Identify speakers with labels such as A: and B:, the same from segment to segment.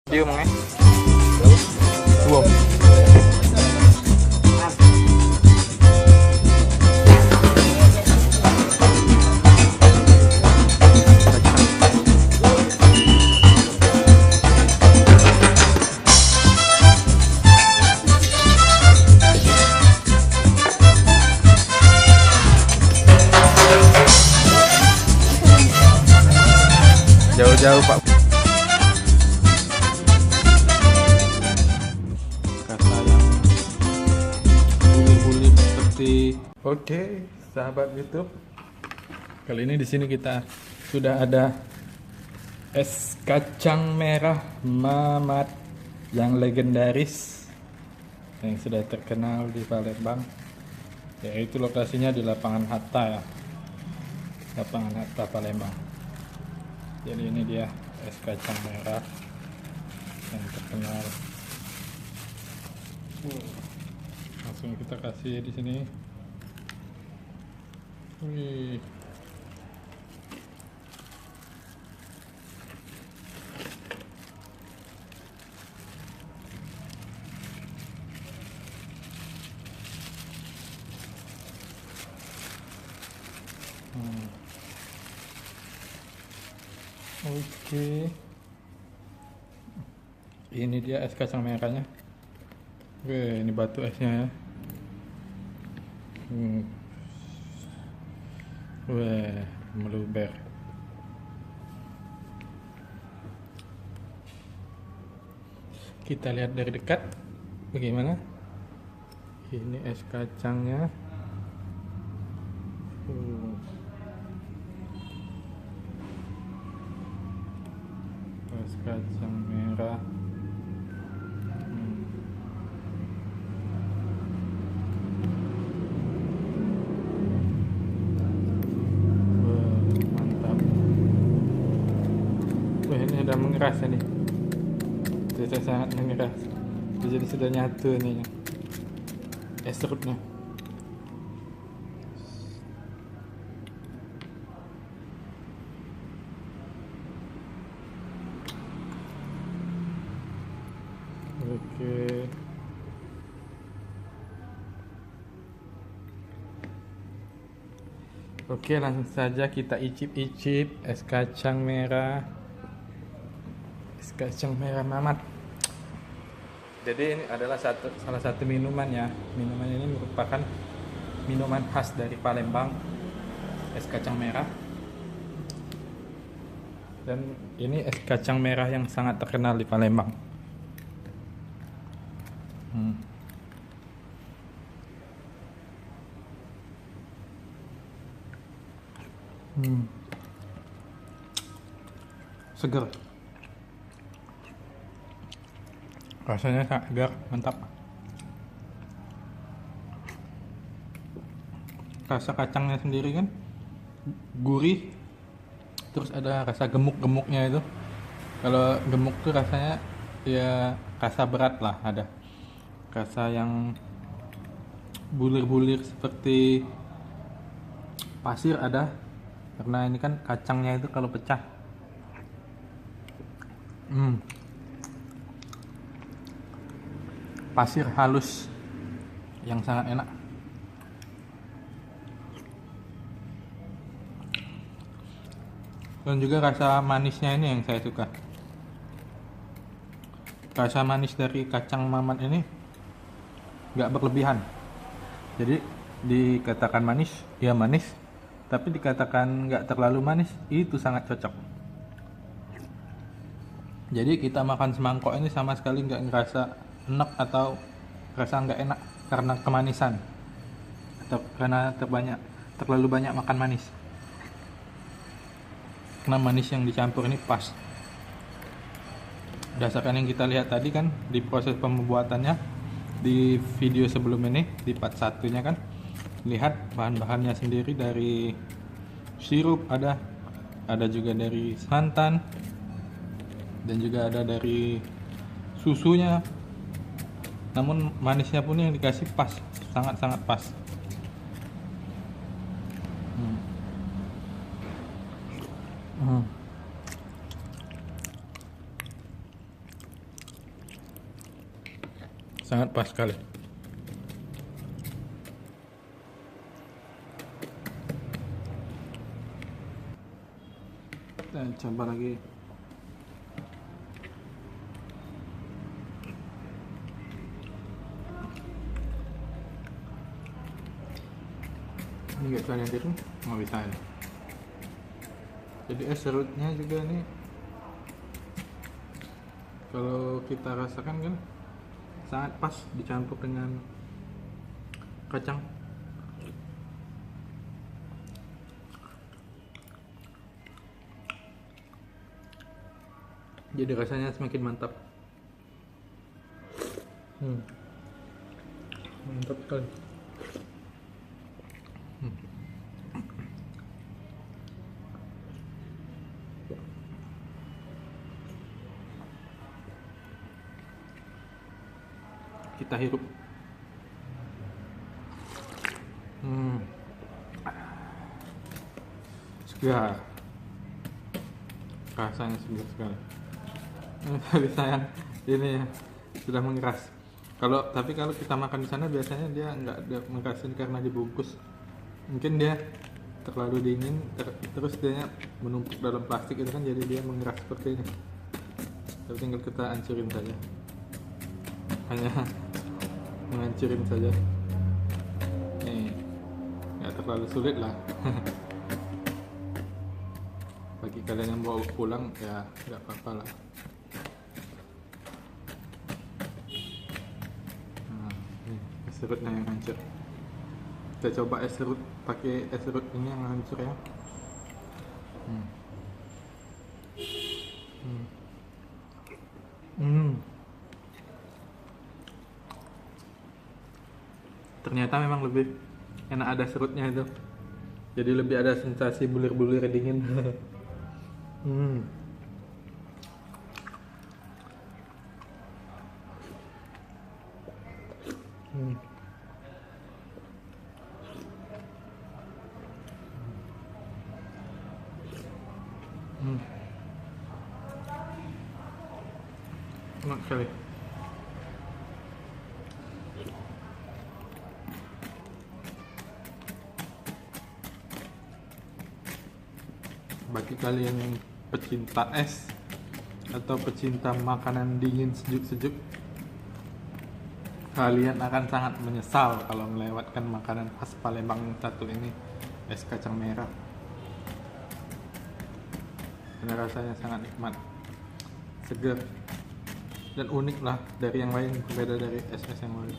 A: Dia mau wow. Jauh-jauh Pak. Kata yang bulir-bulir seperti. Oke, sahabat YouTube. Kali ini di sini kita sudah ada es kacang merah Mamat yang legendaris yang sudah terkenal di Palembang. Yaitu lokasinya di Lapangan Hatta ya. Lapangan Hatta Palembang. Jadi ini dia es kacang merah yang terkenal. Langsung kita kasih di sini. Wih. Oke, ini dia es kacang merahnya. Oke, ini batu esnya ya. Wah, meluber. Kita lihat dari dekat bagaimana. Ini es kacangnya. Es kacang merah. Mantap. Wah, ini sudah mengeras ini. Sudah sangat mengeras. Jadi sudah nyatu nih es serutnya. Oke, langsung saja kita icip-icip es kacang merah. Es kacang merah Mamat. Jadi ini adalah salah satu minuman ya. Minuman ini merupakan minuman khas dari Palembang, es kacang merah. Dan ini es kacang merah yang sangat terkenal di Palembang. Segar, rasanya segar, mantap. Rasa kacangnya sendiri kan gurih, terus ada rasa gemuk-gemuknya itu. Kalau gemuk tuh rasanya ya rasa berat lah, ada rasa yang bulir-bulir seperti pasir ada, karena ini kan kacangnya itu kalau pecah pasir halus yang sangat enak. Dan juga rasa manisnya ini yang saya suka. Rasa manis dari kacang Mamat ini nggak berlebihan. Jadi dikatakan manis, ya manis. Tapi dikatakan nggak terlalu manis, itu sangat cocok. Jadi kita makan semangkok ini sama sekali nggak ngerasa enak atau rasa nggak enak karena kemanisan atau karena terlalu banyak makan manis. Karena manis yang dicampur ini pas. Berdasarkan yang kita lihat tadi kan di proses pembuatannya di video sebelum ini, di part 1-nya kan, lihat bahan-bahannya sendiri dari sirup ada juga dari santan, dan juga ada dari susunya. Namun manisnya pun yang dikasih pas, sangat-sangat pas. sangat pas sekali. Kita coba lagi. Ini nggak cuma yang itu nggak bisa ini. Jadi es serutnya juga nih, kalau kita rasakan kan sangat pas dicampur dengan kacang. Jadi rasanya semakin mantap. Mantap sekali. Kita hirup. Segar. Rasanya segar sekali. Tapi sayang ini sudah mengeras. Tapi kalau kita makan di sana biasanya dia nggak ada mengerasin karena dibungkus. Mungkin dia terlalu dingin, terus dia menumpuk dalam plastik itu kan, jadi dia mengeras seperti ini. Tapi tinggal kita hancurin saja. Hanya menghancurin saja. Nih, nggak terlalu sulit lah. Bagi kalian yang bawa pulang ya nggak apa-apa lah. Nah, nih es serutnya yang hancur. Kita coba es serut, pakai es serut ini yang hancur ya. Ternyata memang lebih enak ada serutnya itu, jadi lebih ada sensasi bulir-bulir dingin. Enak sekali. Bagi kalian yang pecinta es atau pecinta makanan dingin sejuk-sejuk, kalian akan sangat menyesal kalau melewatkan makanan khas Palembang satu ini, es kacang merah. Karena rasanya sangat nikmat, segar, dan unik lah dari yang lain, berbeda dari es-es yang lain.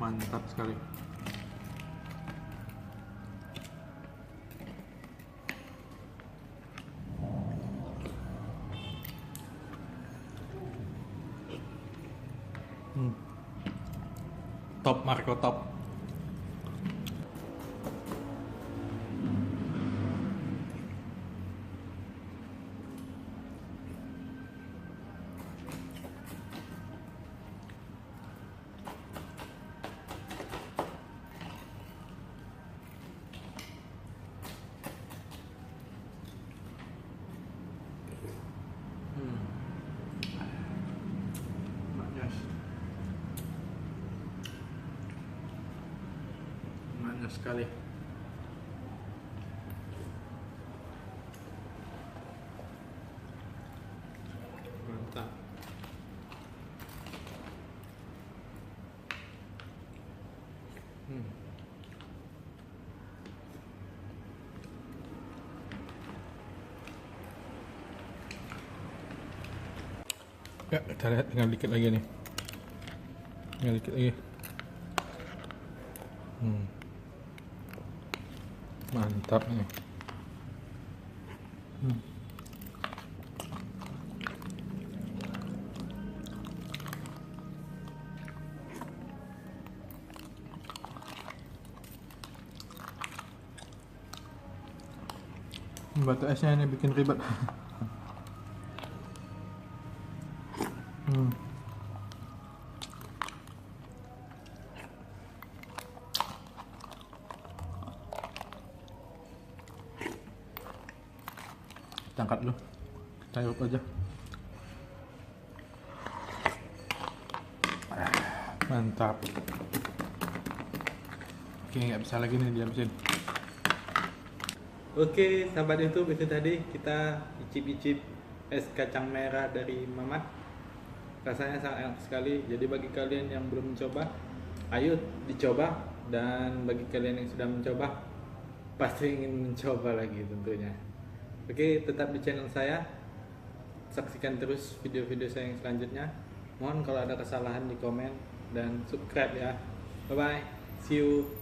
A: Mantap sekali. Top Marco top. Manis sekali. Mantap. Ya, kita lihat tinggal dikit lagi nih. Tinggal dikit lagi. Mantap nih. Batu esnya ini bikin ribet. Hmm. Kita angkat dulu. Kita hirup aja. Mantap. Oke, nggak bisa lagi nih dihabisin. Oke, sahabat YouTube, itu tadi kita icip-icip es kacang merah dari Mamat. Rasanya sangat enak sekali. Jadi bagi kalian yang belum mencoba, ayo dicoba. Dan bagi kalian yang sudah mencoba, pasti ingin mencoba lagi tentunya. Oke, tetap di channel saya. Saksikan terus video-video saya yang selanjutnya. Mohon kalau ada kesalahan di komen dan subscribe ya. Bye bye. See you.